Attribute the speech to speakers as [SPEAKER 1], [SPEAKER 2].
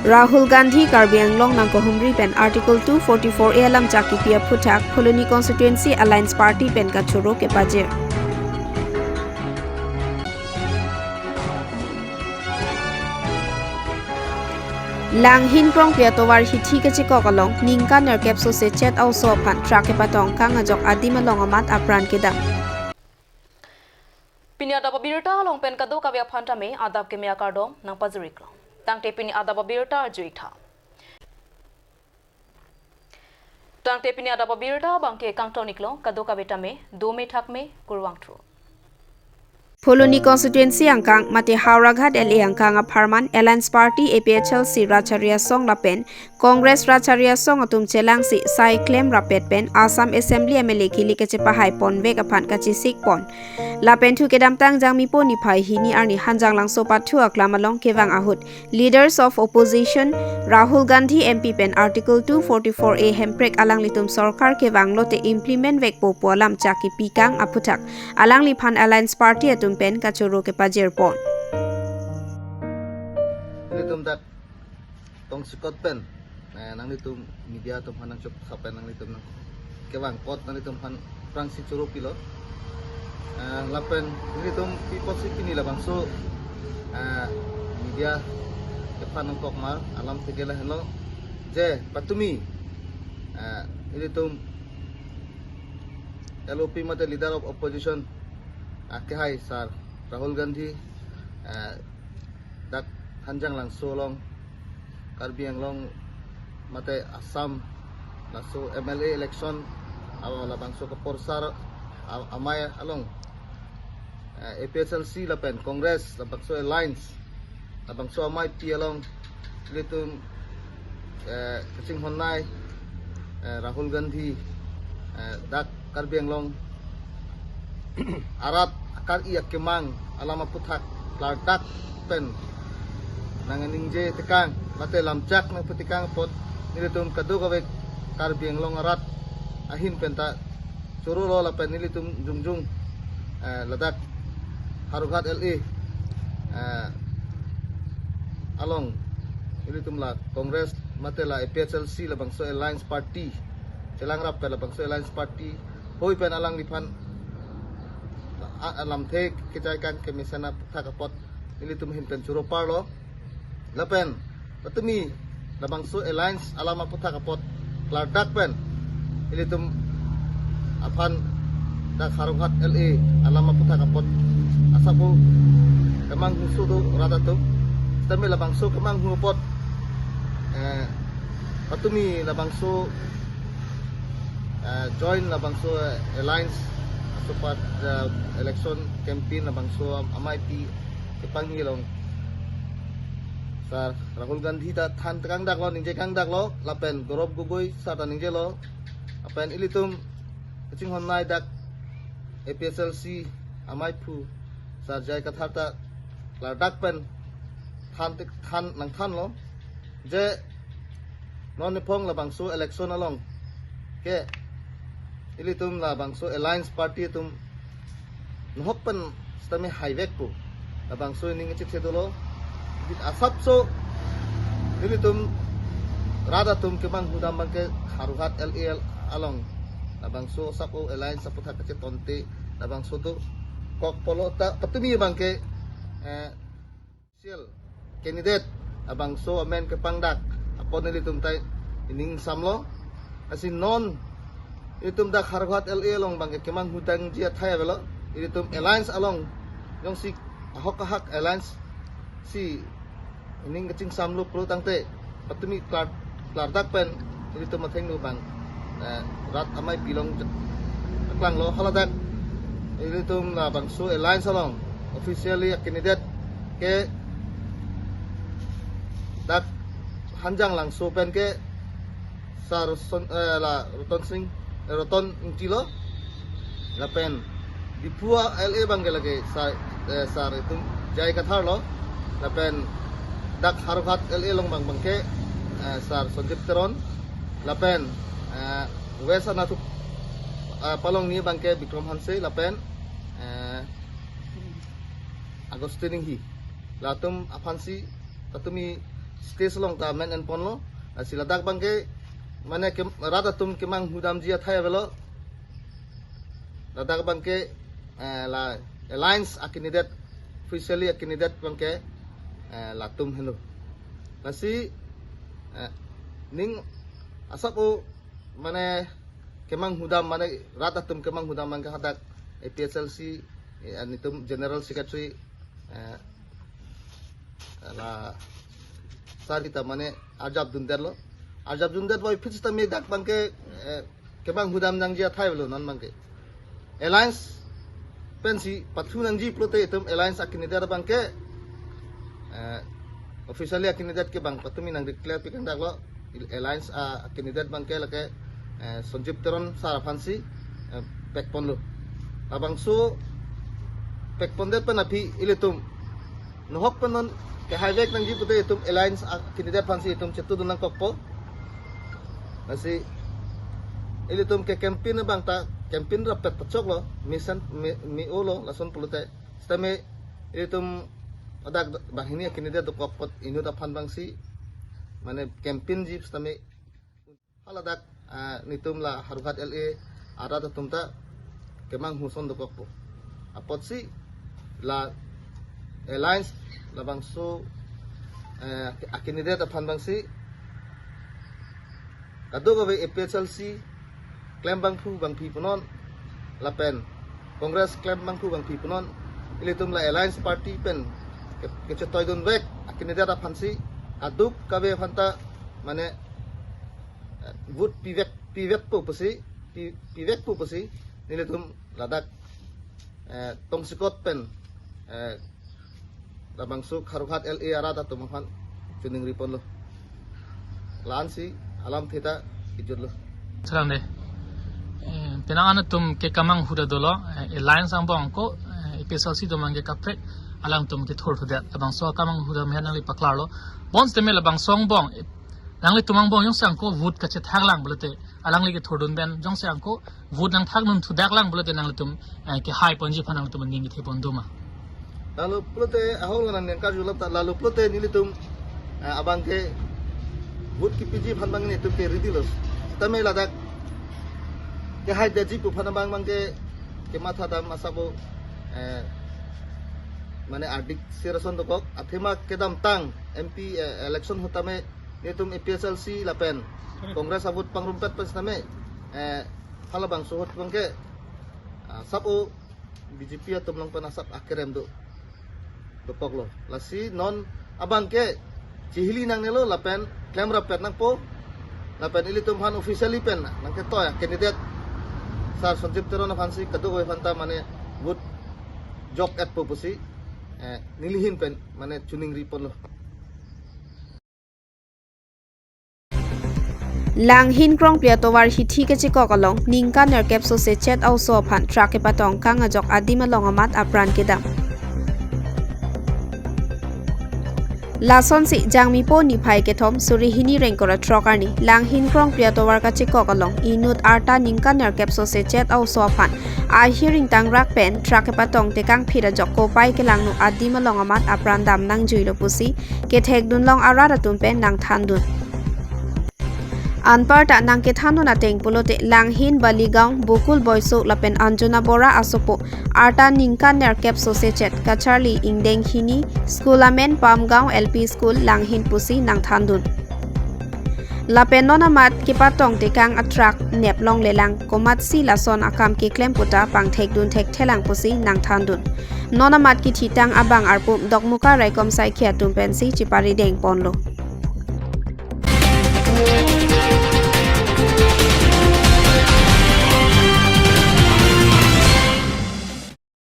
[SPEAKER 1] Rahul Gandhi Karbi Anglong nang kohumri pen Article 244 alam chaki pia phutak Pholoni Constituency Alliance Party pen ka choro ke paje. Lang hin prong pia towar hi thi ke chiko kalong ningka ner capso se chat au so phan track ke patong kang ajok adi malong amat apran ke dam.
[SPEAKER 2] Pinya da babirta long pen kado ka bia phanta me adab ke mea kardom nang pazuriklo. Tangte pini ada babirta juita. Tangte pini ada babirta bangke kangtoniklo kado kabeta me do me thak me kurwang tru.
[SPEAKER 1] Pholoni Constituency angkang mate Hauraghat LA angkang Apharman Alliance Party APHLC Racharia Song Lapen Congress Racharia Song atum chelang si sai claim rapet pen Assam Assembly MLA kili keche pahai pon vek aphan kachi sik pon Lapen thu kedam tang jangmi po ni phai hini arni hanjang lang sopat thu aklamalong kewang ahut Leaders of Opposition Rahul Gandhi MP pen Article 244A hemprek alang litum sarkar kewang lote implement vek po polam chaki pikang aputak alang liphan Alliance Party atum pen kachoro ke pajer pon.
[SPEAKER 3] Litum dak tong sikot pen, nang litum media tum hanang chop kapen nang litum nang kewang pot nang litum han prang si churu pilo. Lapen litum people si pini labang so media kepan nang kok mal alam tegela hello je patumi litum LOP mate leader of opposition Akehai sar Rahul Gandhi dak hanjang lang solong Karbi Anglong mate Assam laso MLA election awala bangso ke porsar amay along APHLC lapen Congress labangso Alliance labangso amay pi along litum kasing honai Rahul Gandhi dak Karbi Anglong arat akar iya kemang alama puthak lardak pen nanganing je tekang mate lamchak nang putikang pot nilitum kadu kawek Karbi Anglong arat ahin penta surulo la pen nilitum jungjung ladak Hauraghat LA along nilitum la Congress mate la APHLC la bangso Alliance Party celang rap la bangso Alliance Party hoi pen alang lipan alam the kecaikan kemisana thakapot nilitum himpen churo parlo lapen patumi labangso Alliance alama puthakapot lardak pen nilitum aphan dak Hauraghat LA alama puthakapot asapu kemang husudu rata tu tami labangso kemang hupot patumi labangso join labangso Alliance supat election campaign na bangso amay pi kepangilong sar Rahul Gandhi ta than kang daklo ningje kang daklo lapen gorob gugoi sa ta ningje lo apen ilitum kaching honnai dak APHLC amay pu sar jai katharta lardak pen than nang than lo je non nipong la bangso election along ke ilitum la bangso Alliance Party tum nohopen stami highway po la bangso ning chik sedolo bit asap so ilitum rada tum kemang hudam bangke Hauraghat LA along la bangso sapo Alliance sapo thakache tonte la bangso to kok polo ta patumi bangke sial candidate la bangso amen ke pangdak apon ilitum tai ining samlo asin non itum dak Hauraghat LA long bangke kemang hudang jia thaya velo itum Alliance along yong si ahok Alliance si ining kaching samlo pro tangte patumi klardak pen itum matheng no bang rat amay pilong aklang lo haladak itum la bangso Alliance along officially candidate ke dak hanjang lang so pen ke sar la roton intilo lapen dipua LA bangke lagi sar itu jai kathar lo lapen dak Hauraghat LA long bangke sar Sonjit Teron lapen wesa natu palong ni bangke Bikram Hanse lapen Agustin hi latum afansi tatumi stage long ta men en pon lo sila dak bangke mane rata tum kemang hudam jia thai velo ladak bangke la alliance akinidet officially akinidet bangke la tum hello nasi ning asapo mane kemang hudam mane rata tum kemang hudam bangke hadak APSLC anitum general secretary la sarita mane ajab dundet boy pitsta me dak bangke kemang hudam nang jia thai velo non bangke alliance pensi pathu nang ji plote itum alliance akinidet bangke officially akinidet ke bang patumi nang declare pikan dak lo alliance akinidet bangke lake Sanjip Teron Sarafansi pekpon lo abang so pekpon det panapi ilitum nohok panon ke highway nang ji plote itum alliance akinidet fansi itum chetu dunang kokpo nasi ilitum ke campaign bang ta campaign rapet pacok lo misan mi olo lason pulute stame ilitum adak bang ini akinidet kokpot inu da pan bang si mane campaign ji stame haladak nitum la haruhat LA ada tumta kemang huson do kokpo apot si la alliance la bang so akinidet da pan bang si kado gawe APSLC klaim bang pu bang pi punon lapen kongres klaim bang pu bang pi punon ilitum la alliance party pen ke chetoy don wek akinidet da phansi aduk kawe phanta mane vote pivek po pasi nilitum ladak tongsikot pen labang su kharuhat LA arada tumafan chuning ripon lo lan si alam theta ijur lo
[SPEAKER 4] sarang de penangan tum ke kamang huda dolo alliance ang bong ko APSLC domang ke kapre alang tum ke thor thudat abang so kamang huda menang li paklar lo bons temel abang song bong nang li tumang bong yung sang ko vote ka che thaglang bulate alang li ke thordun ben jong sang ko vote nang thag nun thudak lang bulate nang li tum ke high ponji phanang tum ning ke thepon duma
[SPEAKER 3] lalu plote ahol nan yang karjulap ta lalu plote nilitum abang ke vote ki piji phan bang ni tum ke ridilos tame ladak ke hai daji pu phan bang bang ke matha dam asabo mane adik sirason dokok athema kedam tang MP election hotame nitum APSLC lapen kongres abut pangrumpet pesname halabang suhut bangke sapo BJP atum lang panasap akhirem do dokok lo lasi non abang ke cihili nang nelo lapen klaim rapet nang po lapen ilitum han officially pen nang ke toya candidate sar Sanjip Teron fansi kadu we fanta mane wood jok at po pusi nilihin pen mane chuning ripon lo
[SPEAKER 1] lang hin krong plia towar hi thi ke chiko kalong ningka ner capso se chat au so phan track e patong kanga jok adima long amat apran kedam lason si jangmi po ni phai ke thom suri hini reng kora trokarni lang hin krong plia towar ka chiko kalong inut arta ningka ner capso se chat au so phan a hearing tang rak pen track e patong te kang phira jok ko pai ke lang nu adima long amat apran dam nang juilo pusi ke thek dun long arara tum pen nang thandun Anparta nang ke thanu na teng pulote langhin baligaung bukul boysuk lapen Anjuna Bora asopo arta ningka ner capso se chat kacharli ingdeng hini skulamen Pamgaung LP school langhin pusi nang thandun lapen nona mat ke patong te kang attract nep long lelang komat si lason akam ke klem puta pang thek dun thek thelang pusi nang thandun nona mat ki thitang abang arpum dokmuka raikom sai khia tumpen si chipari deng ponlo